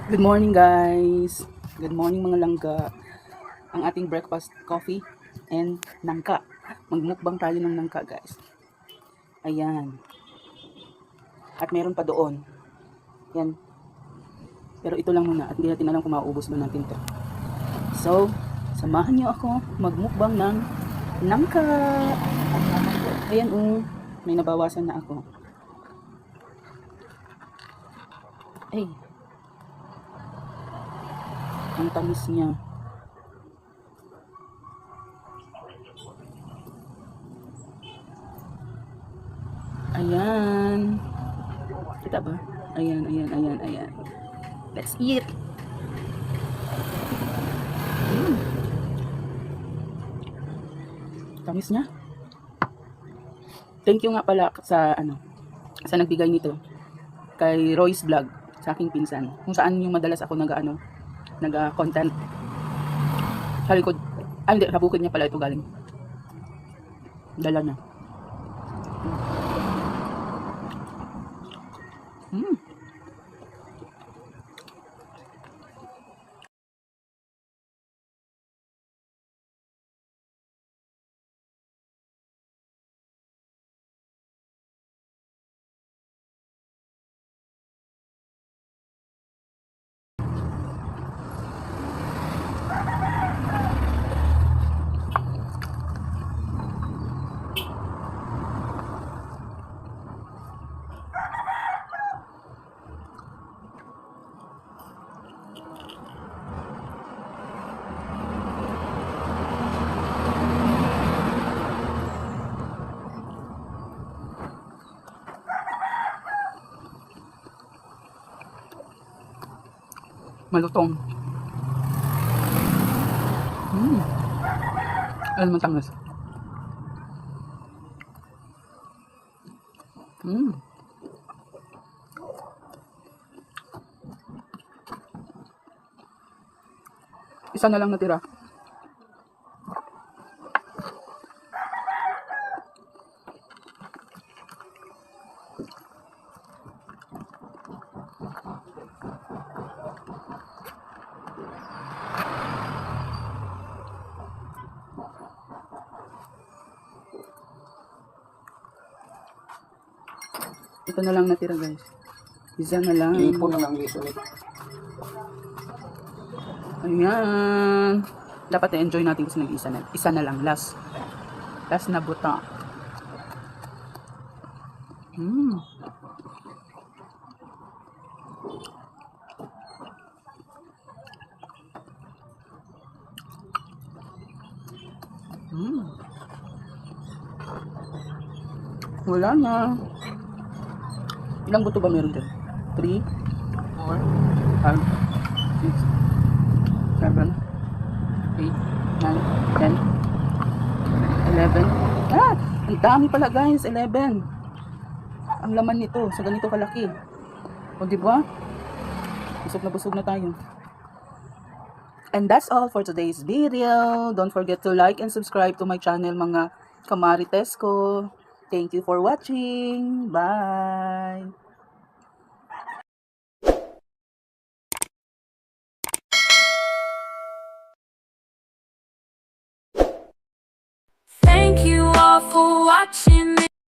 Good morning guys! Good morning mga langga. Ang ating breakfast coffee and nangka. Magmukbang tayo ng nangka guys. Ayan. At meron pa doon. Yan. Pero ito lang muna at hindi natin alam kung mauubos ba natin to. So, samahan niyo ako magmukbang ng nangka. Ayan may nabawasan na ako. Ay. Ang tamis niya. Ayan. Kita ba? Ayan. Let's eat. Tamis niya. Thank you nga pala sa nagbigay nito. Kay Roy's Vlog, sa aking pinsan. Kung saan yung madalas ako nag-content. Sa likod. Hindi, sa bukid niya pala ito galing. Dala na. Malutong. Alam mo tamis. Isa na lang natira. Ito na lang natira guys. Isa na lang. Ipon na lang dito. Ayan. Dapat na-enjoy natin kasi nag-isa na. Isa na lang. Last na buta. Wala na. Ilang buto ba meron dyan? 3, 4, 5, 6, 7, 8, 9, 10, 11. Ah! Ang dami pala guys, 11. Ang laman nito sa ganito kalaki. O diba? Busog na tayo. And that's all for today's video. Don't forget to like and subscribe to my channel mga kamarites ko. Thank you for watching. Bye! Thank you all for watching.